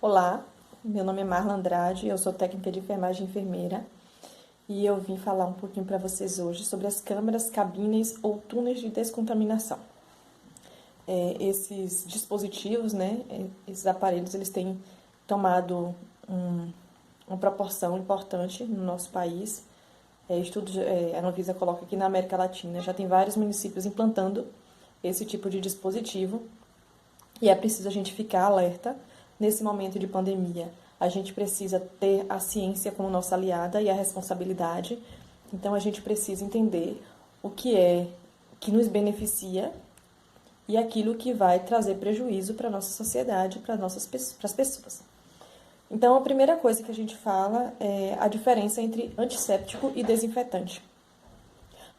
Olá, meu nome é Marla Andrade, eu sou técnica de enfermagem e enfermeira e eu vim falar um pouquinho para vocês hoje sobre as câmaras, cabines ou túneis de descontaminação. Esses dispositivos, né, esses aparelhos, eles têm tomado uma proporção importante no nosso país. A Anvisa coloca aqui na América Latina, já tem vários municípios implantando esse tipo de dispositivo e é preciso a gente ficar alerta nesse momento de pandemia. A gente precisa ter a ciência como nossa aliada e a responsabilidade. Então, a gente precisa entender o que é que nos beneficia e aquilo que vai trazer prejuízo para a nossa sociedade, para as pessoas. Então, a primeira coisa que a gente fala é a diferença entre antisséptico e desinfetante.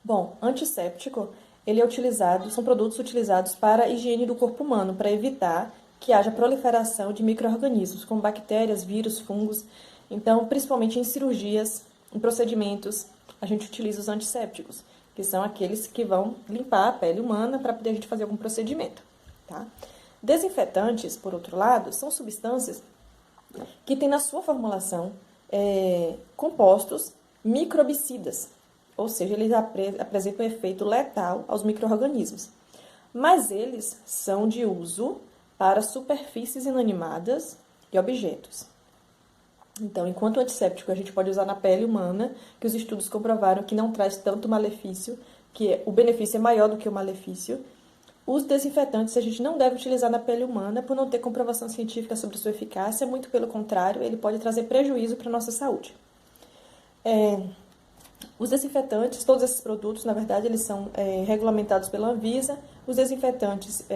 Bom, antisséptico, ele é utilizado, são produtos utilizados para a higiene do corpo humano, para evitar que haja proliferação de micro-organismos, como bactérias, vírus, fungos. Então, principalmente em cirurgias, em procedimentos, a gente utiliza os antissépticos, que são aqueles que vão limpar a pele humana para poder a gente fazer algum procedimento. Tá? Desinfetantes, por outro lado, são substâncias que têm na sua formulação compostos microbicidas, ou seja, eles apresentam um efeito letal aos micro-organismos. Mas eles são de uso para superfícies inanimadas e objetos. Então, enquanto o antisséptico a gente pode usar na pele humana, que os estudos comprovaram que não traz tanto malefício, que o benefício é maior do que o malefício, os desinfetantes a gente não deve utilizar na pele humana por não ter comprovação científica sobre sua eficácia, muito pelo contrário, ele pode trazer prejuízo para a nossa saúde. Os desinfetantes, todos esses produtos, na verdade, eles são regulamentados pela Anvisa. Os desinfetantes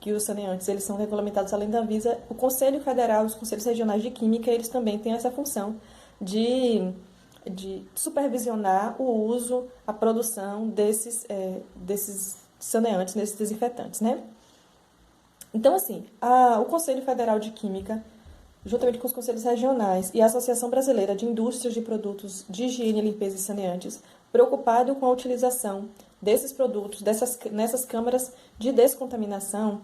e os saneantes, eles são regulamentados além da Anvisa. O Conselho Federal e os Conselhos Regionais de Química, eles também têm essa função de supervisionar o uso, a produção desses saneantes, desses desinfetantes, né? Então, assim, o Conselho Federal de Química, juntamente com os conselhos regionais e a Associação Brasileira de Indústrias de Produtos de Higiene, Limpeza e Saneantes, preocupado com a utilização desses produtos, nessas câmaras de descontaminação,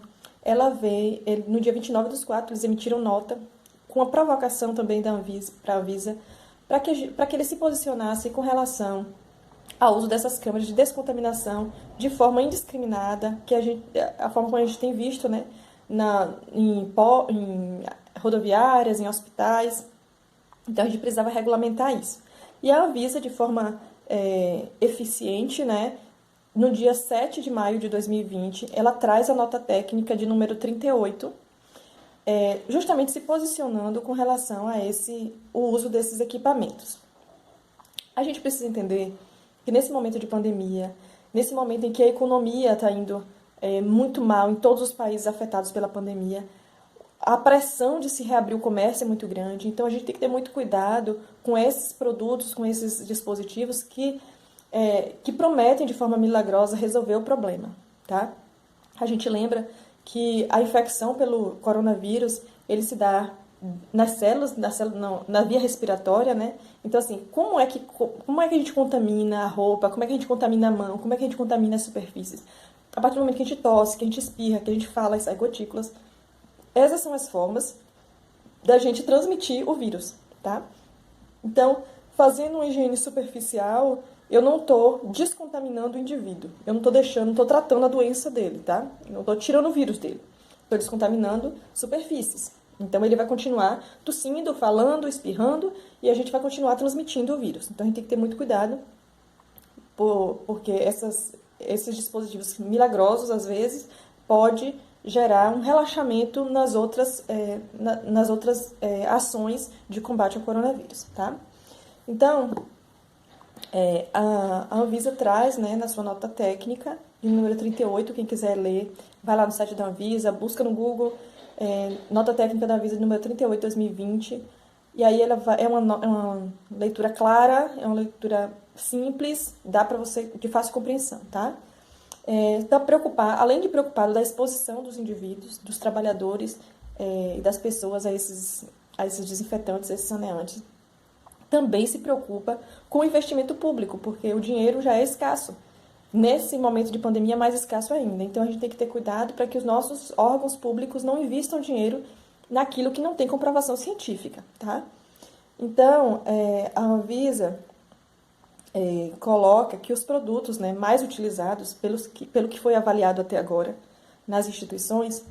no dia 29/4, eles emitiram nota com a provocação também da Anvisa, para a Anvisa, para que ele se posicionasse com relação ao uso dessas câmaras de descontaminação de forma indiscriminada, a forma como a gente tem visto, né, em rodoviárias, em hospitais. Então, a gente precisava regulamentar isso. E a Anvisa, de forma eficiente, né, no dia 7 de maio de 2020, ela traz a nota técnica de número 38, justamente se posicionando com relação a o uso desses equipamentos. A gente precisa entender que nesse momento de pandemia, nesse momento em que a economia está indo muito mal em todos os países afetados pela pandemia, a pressão de se reabrir o comércio é muito grande, então a gente tem que ter muito cuidado com esses produtos, com esses dispositivos que prometem de forma milagrosa resolver o problema, tá? A gente lembra que a infecção pelo coronavírus, ele se dá nas células, na via respiratória, né? Então, assim, como é que a gente contamina a roupa, como é que a gente contamina a mão, como é que a gente contamina as superfícies? A partir do momento que a gente tosse, que a gente espirra, que a gente fala e sai gotículas, essas são as formas da gente transmitir o vírus, tá? Então, fazendo uma higiene superficial, eu não estou descontaminando o indivíduo. Eu não estou tratando a doença dele, tá? Eu não estou tirando o vírus dele. Estou descontaminando superfícies. Então, ele vai continuar tossindo, falando, espirrando, e a gente vai continuar transmitindo o vírus. Então, a gente tem que ter muito cuidado, porque esses dispositivos milagrosos, às vezes, pode gerar um relaxamento nas outras ações de combate ao coronavírus, tá? Então, a Anvisa traz, né, na sua nota técnica, de número 38, quem quiser ler, vai lá no site da Anvisa, busca no Google, nota técnica da Anvisa, número 38, 2020, e aí é uma leitura clara, é uma leitura simples, dá para você, de fácil compreensão, tá? Além de preocupado da exposição dos indivíduos, dos trabalhadores e das pessoas a esses desinfetantes, a esses saneantes, também se preocupa com o investimento público, porque o dinheiro já é escasso. Nesse momento de pandemia, mais escasso ainda. Então, a gente tem que ter cuidado para que os nossos órgãos públicos não invistam dinheiro naquilo que não tem comprovação científica, tá? Então, a Anvisa coloca que os produtos, né, mais utilizados, pelo que foi avaliado até agora nas instituições,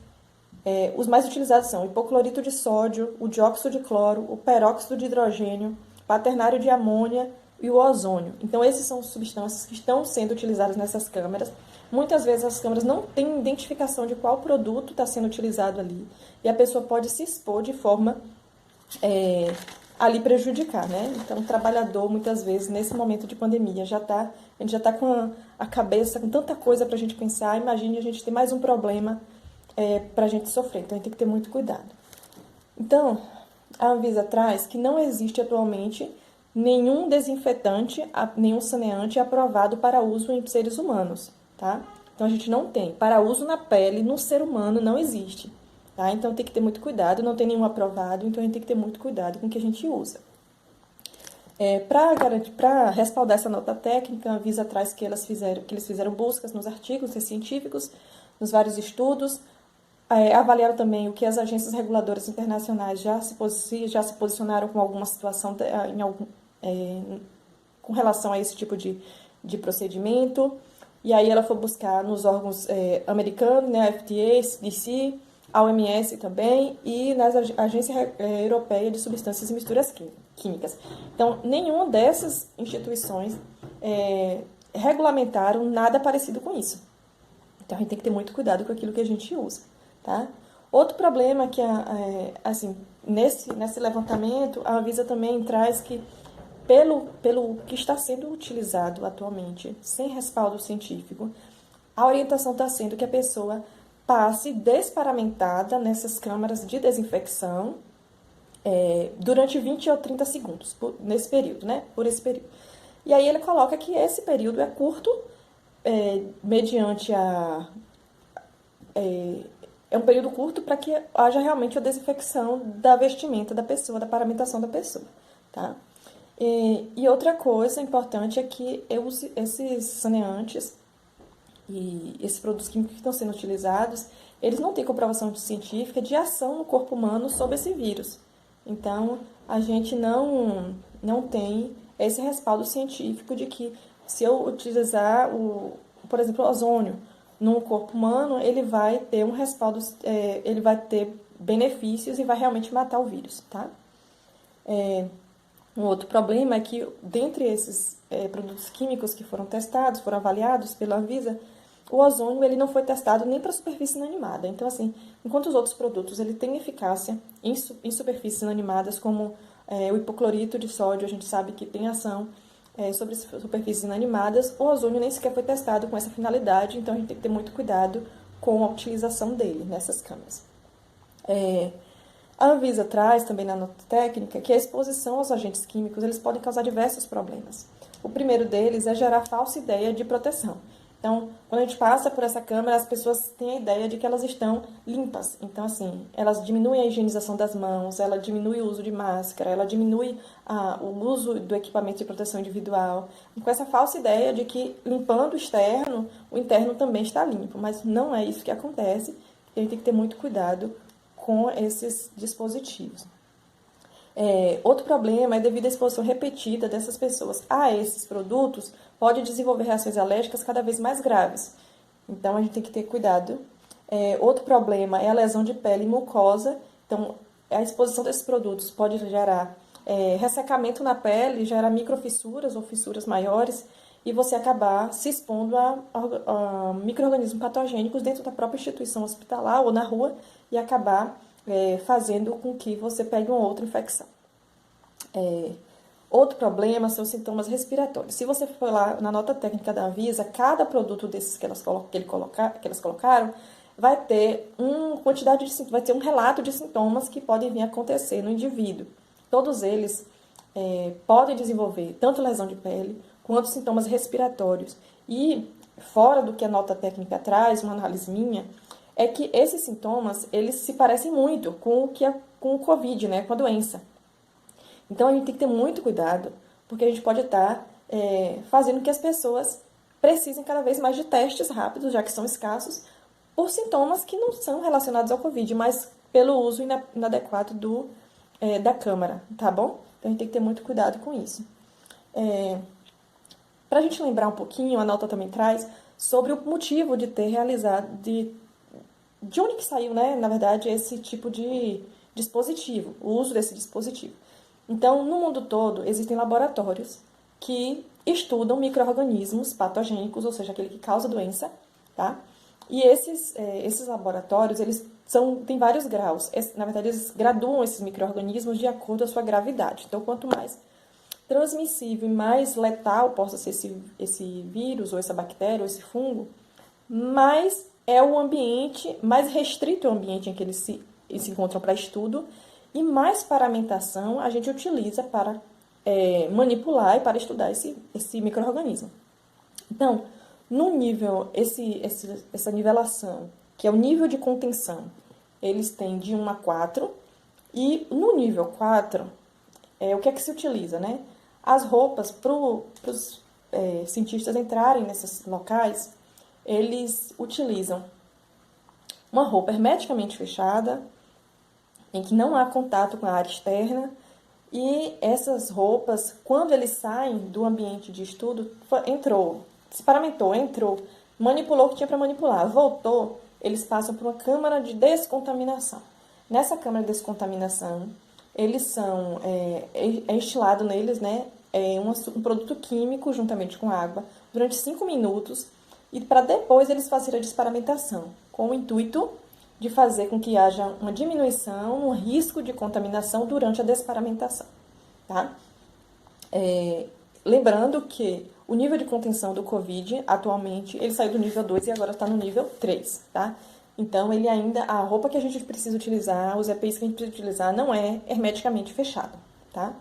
os mais utilizados são o hipoclorito de sódio, o dióxido de cloro, o peróxido de hidrogênio, o quaternário de amônia e o ozônio. Então, esses são substâncias que estão sendo utilizadas nessas câmeras. Muitas vezes as câmeras não têm identificação de qual produto está sendo utilizado ali. E a pessoa pode se expor de forma ali prejudicar, né? Então, o trabalhador, muitas vezes, nesse momento de pandemia, a gente já está com a cabeça, com tanta coisa para a gente pensar. Imagine a gente ter mais um problema para a gente sofrer. Então, a gente tem que ter muito cuidado. Então, a Anvisa traz que não existe atualmente nenhum desinfetante, nenhum saneante aprovado para uso em seres humanos, tá? Então, a gente não tem. Para uso na pele, no ser humano, não existe. Tá? Então, tem que ter muito cuidado. Não tem nenhum aprovado, então a gente tem que ter muito cuidado com o que a gente usa. Para respaldar essa nota técnica, a Anvisa traz que eles fizeram buscas nos artigos científicos, nos vários estudos, avaliaram também o que as agências reguladoras internacionais já se posicionaram com alguma situação com relação a esse tipo de procedimento. E aí ela foi buscar nos órgãos americanos, né, a FDA, CDC, a OMS também, e nas Agência Europeia de Substâncias e Misturas Químicas. Então, nenhuma dessas instituições regulamentaram nada parecido com isso. Então, a gente tem que ter muito cuidado com aquilo que a gente usa, tá? Outro problema que, assim, nesse levantamento, a Anvisa também traz que, pelo que está sendo utilizado atualmente, sem respaldo científico, a orientação está sendo que a pessoa passe desparamentada nessas câmaras de desinfecção durante 20 ou 30 segundos, nesse período, né? Por esse período. E aí ele coloca que esse período é curto, mediante é um período curto para que haja realmente a desinfecção da vestimenta da pessoa, da paramentação da pessoa, tá? E outra coisa importante é que esses saneantes e esses produtos químicos que estão sendo utilizados, eles não têm comprovação científica de ação no corpo humano sobre esse vírus. Então, a gente não tem esse respaldo científico de que se eu utilizar, por exemplo, o ozônio no corpo humano, ele vai ter um respaldo, ele vai ter benefícios e vai realmente matar o vírus, tá? Um outro problema é que, dentre esses produtos químicos que foram testados, foram avaliados pela Anvisa, o ozônio ele não foi testado nem para superfície inanimada. Então, assim, enquanto os outros produtos ele têm eficácia em superfícies inanimadas, como o hipoclorito de sódio, a gente sabe que tem ação sobre superfícies inanimadas, o ozônio nem sequer foi testado com essa finalidade, então a gente tem que ter muito cuidado com a utilização dele nessas câmeras. A Anvisa traz também na nota técnica que a exposição aos agentes químicos eles podem causar diversos problemas. O primeiro deles é gerar falsa ideia de proteção. Então, quando a gente passa por essa câmera, as pessoas têm a ideia de que elas estão limpas. Então, assim, elas diminuem a higienização das mãos, ela diminui o uso de máscara, ela diminui o uso do equipamento de proteção individual. E com essa falsa ideia de que limpando o externo, o interno também está limpo. Mas não é isso que acontece. E a gente tem que ter muito cuidado com esses dispositivos. Outro problema é devido à exposição repetida dessas pessoas a esses produtos, pode desenvolver reações alérgicas cada vez mais graves. Então, a gente tem que ter cuidado. Outro problema é a lesão de pele e mucosa. Então, a exposição desses produtos pode gerar ressecamento na pele, gerar microfissuras ou fissuras maiores, e você acabar se expondo a micro-organismos patogênicos dentro da própria instituição hospitalar ou na rua e acabar fazendo com que você pegue uma outra infecção. Outro problema são os sintomas respiratórios. Se você for lá na nota técnica da Anvisa, cada produto desses que elas colocaram vai ter vai ter um relato de sintomas que podem vir a acontecer no indivíduo. Todos eles podem desenvolver tanto lesão de pele quanto sintomas respiratórios. E fora do que a nota técnica traz, uma análise minha, é que esses sintomas, eles se parecem muito com o Covid, né, com a doença. Então, a gente tem que ter muito cuidado, porque a gente pode estar fazendo com que as pessoas precisem cada vez mais de testes rápidos, já que são escassos, por sintomas que não são relacionados ao Covid, mas pelo uso inadequado da câmara, tá bom? Então, a gente tem que ter muito cuidado com isso. Para a gente lembrar um pouquinho, a nota também traz sobre o motivo de ter realizado, de onde que saiu, né, na verdade, esse tipo de dispositivo, o uso desse dispositivo. Então, no mundo todo, existem laboratórios que estudam micro-organismos patogênicos, ou seja, aquele que causa doença, tá? E esses laboratórios, eles têm vários graus. Na verdade, eles graduam esses micro-organismos de acordo com a sua gravidade. Então, quanto mais transmissível e mais letal possa ser esse vírus, ou essa bactéria, ou esse fungo, mais é o ambiente, mais restrito é o ambiente em que eles se encontram para estudo, e mais paramentação a gente utiliza para manipular e para estudar esse micro-organismo. Então, no nível, essa nivelação, que é o nível de contenção, eles têm de 1 a 4, e no nível 4, o que é que se utiliza, né? As roupas, para os cientistas entrarem nesses locais, eles utilizam uma roupa hermeticamente fechada, em que não há contato com a área externa, e essas roupas, quando eles saem do ambiente de estudo, se paramentou, manipulou o que tinha para manipular, voltou, eles passam por uma câmara de descontaminação. Nessa câmara de descontaminação, eles são, instilado neles, né, um produto químico juntamente com água durante 5 minutos, e para depois eles fazerem a desparamentação, com o intuito de fazer com que haja uma diminuição no risco de contaminação durante a desparamentação, tá? Lembrando que o nível de contenção do Covid, atualmente, ele saiu do nível 2 e agora está no nível 3, tá? Então, a roupa que a gente precisa utilizar, os EPIs que a gente precisa utilizar, não é hermeticamente fechado, tá?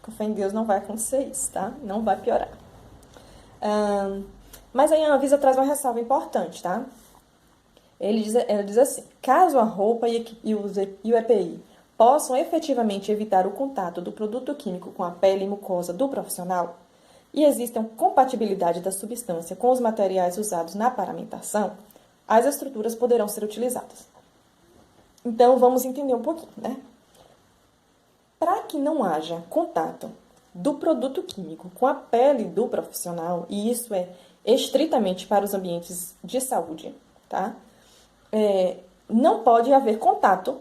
Com fé em Deus não vai acontecer isso, tá? Não vai piorar. Mas aí a Anvisa traz uma ressalva importante, tá? Ela diz assim: caso a roupa e o EPI possam efetivamente evitar o contato do produto químico com a pele e mucosa do profissional e existam compatibilidade da substância com os materiais usados na paramentação, as estruturas poderão ser utilizadas. Então, vamos entender um pouquinho, né? Para que não haja contato do produto químico com a pele do profissional, e isso é estritamente para os ambientes de saúde, tá? Não pode haver contato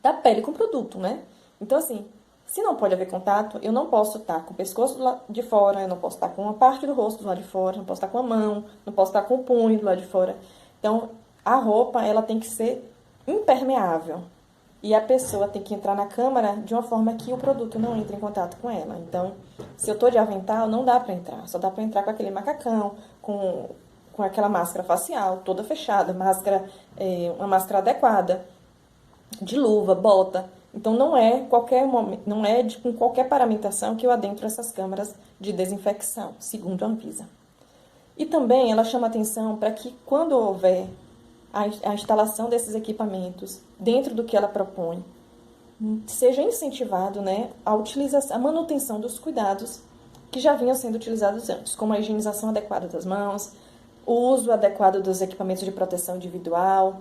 da pele com o produto, né? Então, assim, se não pode haver contato, eu não posso estar com o pescoço do lado de fora, eu não posso estar com uma parte do rosto do lado de fora, não posso estar com a mão, não posso estar com o punho do lado de fora. Então, a roupa, ela tem que ser impermeável. E a pessoa tem que entrar na câmara de uma forma que o produto não entre em contato com ela. Então, se eu tô de avental, não dá para entrar. Só dá para entrar com aquele macacão, com aquela máscara facial toda fechada, uma máscara adequada, de luva, bota. Então, não é com qualquer paramentação que eu adentro essas câmaras de desinfecção, segundo a Anvisa. E também ela chama atenção para que, quando houver a instalação desses equipamentos dentro do que ela propõe, seja incentivado, né, a manutenção dos cuidados que já vinham sendo utilizados antes, como a higienização adequada das mãos, o uso adequado dos equipamentos de proteção individual,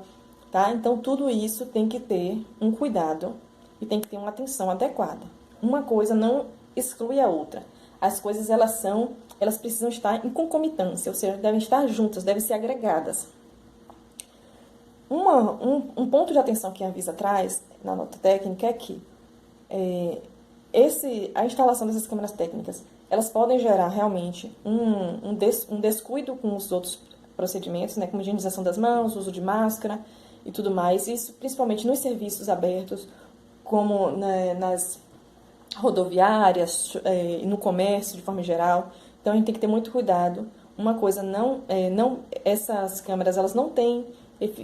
tá? Então, tudo isso tem que ter um cuidado e tem que ter uma atenção adequada. Uma coisa não exclui a outra. As coisas, elas precisam estar em concomitância, ou seja, devem estar juntas, devem ser agregadas. Um ponto de atenção que a Anvisa traz na nota técnica é que a instalação dessas câmeras técnicas, elas podem gerar realmente um descuido com os outros procedimentos, né, como higienização das mãos, uso de máscara e tudo mais, isso principalmente nos serviços abertos, como, né, nas rodoviárias, no comércio de forma geral. Então, a gente tem que ter muito cuidado. Uma coisa, essas câmeras, elas não têm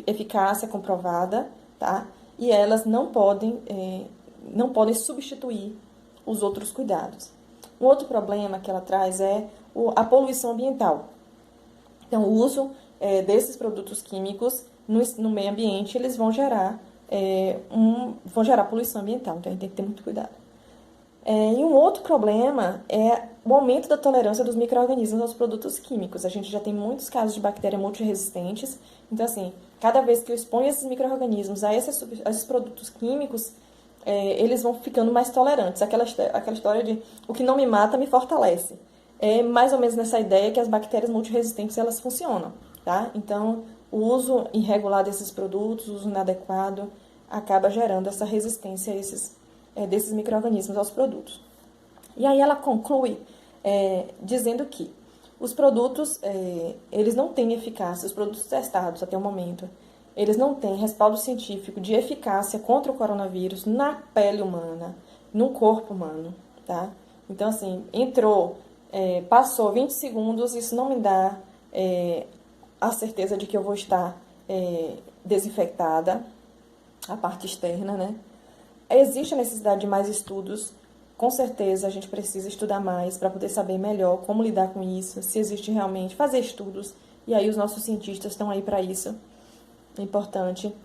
eficácia comprovada, tá? E elas não podem substituir os outros cuidados. Um outro problema que ela traz é a poluição ambiental. Então, o uso desses produtos químicos no meio ambiente, eles vão gerar poluição ambiental, então a gente tem que ter muito cuidado. E um outro problema é o aumento da tolerância dos micro-organismos aos produtos químicos. A gente já tem muitos casos de bactérias multiresistentes, então, assim, cada vez que eu exponho esses micro-organismos a esses produtos químicos, eles vão ficando mais tolerantes. Aquela história de o que não me mata me fortalece. É mais ou menos nessa ideia que as bactérias multiresistentes elas funcionam, tá? Então, o uso irregular desses produtos, o uso inadequado, acaba gerando essa resistência desses micro-organismos aos produtos. E aí ela conclui dizendo que os produtos, eles não têm eficácia, os produtos testados até o momento, eles não têm respaldo científico de eficácia contra o coronavírus na pele humana, no corpo humano, tá? Então, assim, passou 20 segundos, isso não me dá a certeza de que eu vou estar desinfectada, a parte externa, né? Existe a necessidade de mais estudos, com certeza a gente precisa estudar mais para poder saber melhor como lidar com isso, se existe realmente, fazer estudos, e aí os nossos cientistas estão aí para isso, é importante.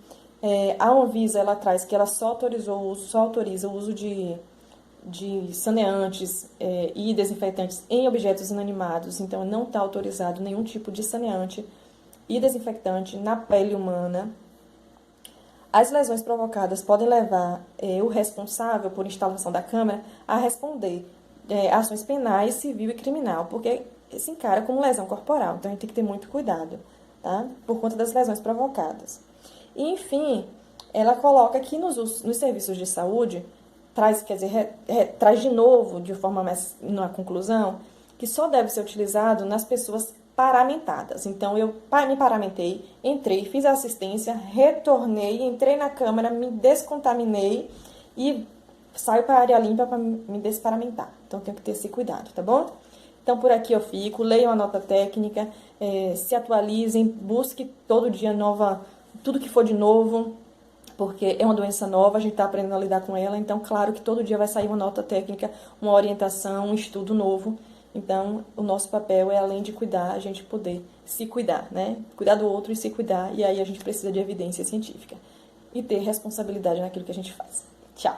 A Anvisa, ela traz que ela só autoriza o uso de saneantes e desinfetantes em objetos inanimados, então não está autorizado nenhum tipo de saneante e desinfectante na pele humana. As lesões provocadas podem levar o responsável por instalação da câmera a responder ações penais, civil e criminal, porque se encara como lesão corporal, então a gente tem que ter muito cuidado, tá? Por conta das lesões provocadas. E, enfim, ela coloca que nos serviços de saúde, traz de novo, de forma mais na conclusão, que só deve ser utilizado nas pessoas paramentadas. Então, eu me paramentei, entrei, fiz a assistência, retornei, entrei na câmara, me descontaminei e saio para a área limpa para me desparamentar. Então, tenho que ter esse cuidado, tá bom? Então, por aqui eu fico, leiam a nota técnica, se atualizem, busque todo dia tudo que for de novo, porque é uma doença nova, a gente está aprendendo a lidar com ela, então, claro que todo dia vai sair uma nota técnica, uma orientação, um estudo novo. Então, o nosso papel é, além de cuidar, a gente poder se cuidar, né? Cuidar do outro e se cuidar, e aí a gente precisa de evidência científica. E ter responsabilidade naquilo que a gente faz. Tchau!